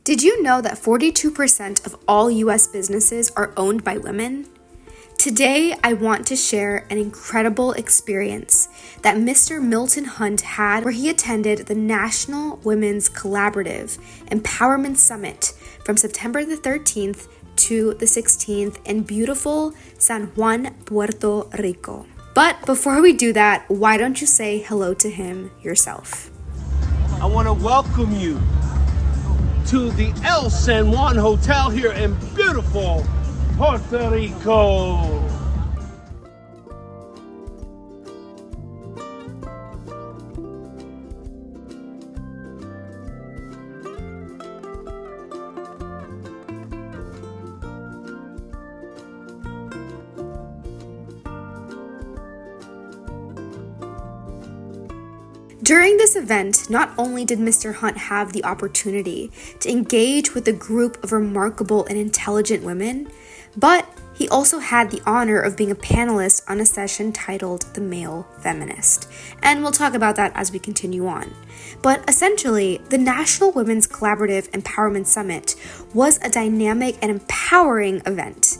Did you know that 42% of all US businesses are owned by women? Today, I want to share an incredible experience that Mr. Milton Hunt had where he attended the National Women's Collaborative Empowerment Summit from September the 13th to the 16th in beautiful San Juan, Puerto Rico. But before we do that, why don't you say hello to him yourself? I want to welcome you to the El San Juan Hotel here in beautiful Puerto Rico. During this event, not only did Mr. Hunt have the opportunity to engage with a group of remarkable and intelligent women, but he also had the honor of being a panelist on a session titled The Male Feminist. And we'll talk about that as we continue on. But essentially, the National Women's Collaborative Empowerment Summit was a dynamic and empowering event.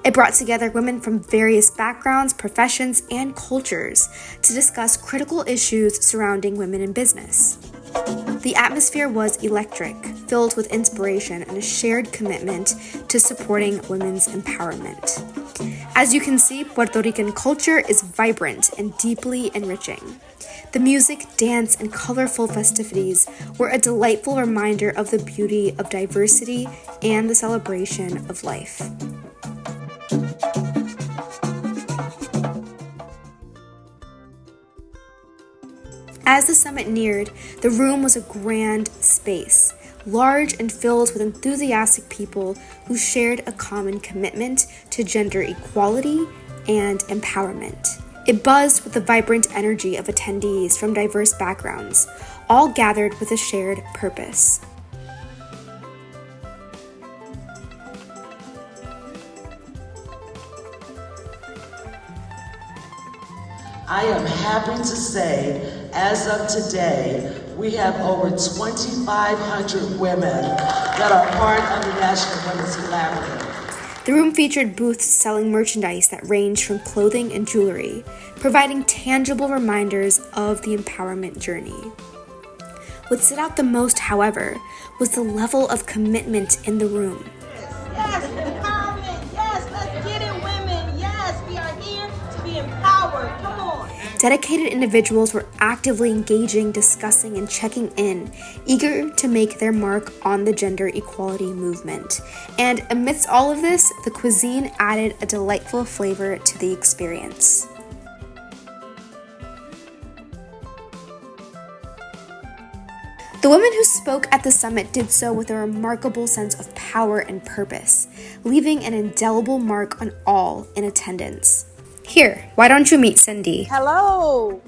It brought together women from various backgrounds, professions, and cultures to discuss critical issues surrounding women in business. The atmosphere was electric, filled with inspiration and a shared commitment to supporting women's empowerment. As you can see, Puerto Rican culture is vibrant and deeply enriching. The music, dance, and colorful festivities were a delightful reminder of the beauty of diversity and the celebration of life. As the summit neared, the room was a grand space, large and filled with enthusiastic people who shared a common commitment to gender equality and empowerment. It buzzed with the vibrant energy of attendees from diverse backgrounds, all gathered with a shared purpose. I am happy to say, as of today, we have over 2,500 women that are part of the National Women's Collaborative. The room featured booths selling merchandise that ranged from clothing and jewelry, providing tangible reminders of the empowerment journey. What stood out the most, however, was the level of commitment in the room. Yes, empowerment. Yes, let's get it, women. Yes, we are here to be empowered. Come on. Dedicated individuals were actively engaging, discussing, and checking in, eager to make their mark on the gender equality movement. And amidst all of this, the cuisine added a delightful flavor to the experience. The women who spoke at the summit did so with a remarkable sense of power and purpose, leaving an indelible mark on all in attendance. Here, why don't you meet Cindy? Hello.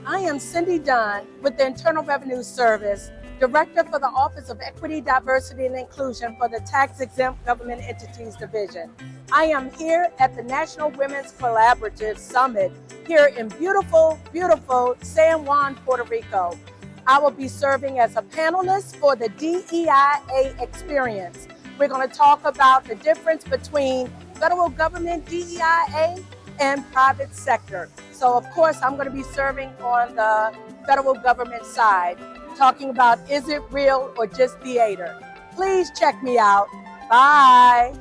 I am Cindy Dunn with the Internal Revenue Service, Director for the Office of Equity, Diversity, and Inclusion for the Tax-Exempt Government Entities Division. I am here at the National Women's Collaborative Summit here in beautiful, beautiful San Juan, Puerto Rico. I will be serving as a panelist for the DEIA experience. We're going to talk about the difference between federal government DEIA and private sector. So of course, I'm going to be serving on the federal government side, talking about is it real or just theater. Please check me out. Bye.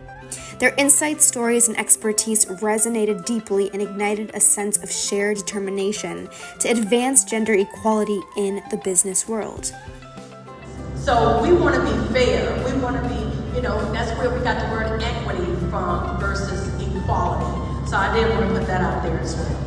Their insights, stories, and expertise resonated deeply and ignited a sense of shared determination to advance gender equality in the business world. So we want to be fair. We want to be, that's where we got the word equity from versus equality. So I did want to put that out there as well.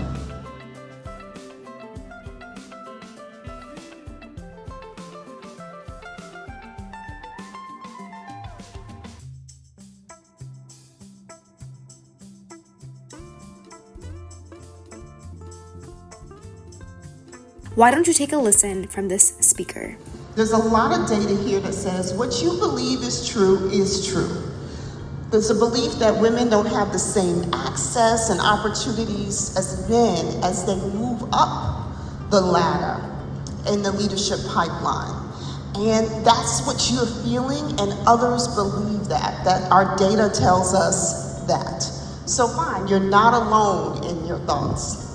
Why don't you take a listen from this speaker? There's a lot of data here that says what you believe is true is true. There's a belief that women don't have the same access and opportunities as men as they move up the ladder in the leadership pipeline. And that's what you're feeling, and others believe that our data tells us that. So fine, you're not alone in your thoughts.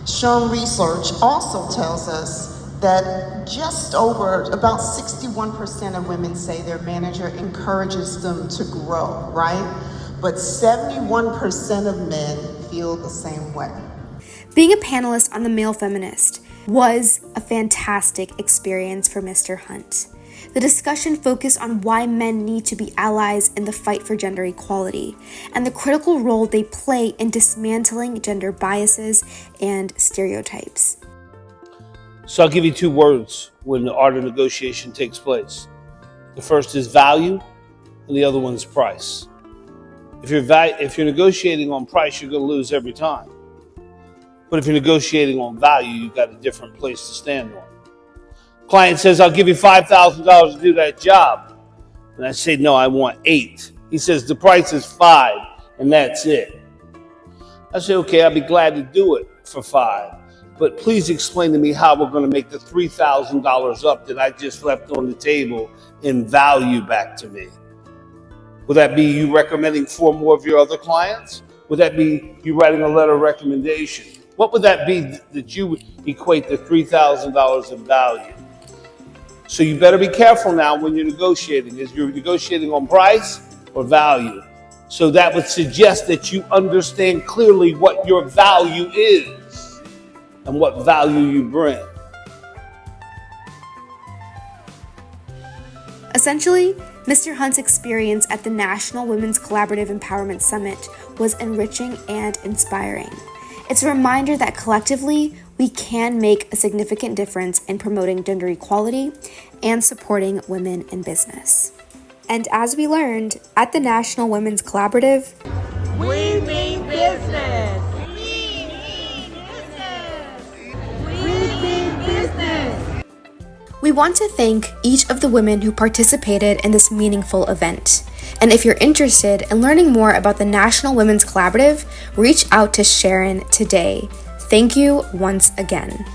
Shown research also tells us that just over about 61% of women say their manager encourages them to grow, right? But 71% of men feel the same way. Being a panelist on The Male Feminist was a fantastic experience for Mr. Hunt. The discussion focused on why men need to be allies in the fight for gender equality and the critical role they play in dismantling gender biases and stereotypes. So I'll give you 2 words when the art of negotiation takes place. The first is value, and the other one is price. If you're negotiating on price, you're going to lose every time. But if you're negotiating on value, you've got a different place to stand on. Client says, I'll give you $5,000 to do that job. And I say, no, I want 8. He says, the price is 5, and that's it. I say, okay, I'll be glad to do it for 5. But please explain to me how we're going to make the $3,000 up that I just left on the table in value back to me. Would that be you recommending 4 more of your other clients? Would that be you writing a letter of recommendation? What would that be that you would equate the $3,000 in value? So you better be careful now when you're negotiating. Is you're negotiating on price or value? So that would suggest that you understand clearly what your value is and what value you bring. Essentially, Mr. Hunt's experience at the National Women's Collaborative Empowerment Summit was enriching and inspiring. It's a reminder that collectively, we can make a significant difference in promoting gender equality and supporting women in business. And as we learned at the National Women's Collaborative, We mean business. we want to thank each of the women who participated in this meaningful event. And if you're interested in learning more about the National Women's Collaborative, reach out to Sharon today. Thank you once again.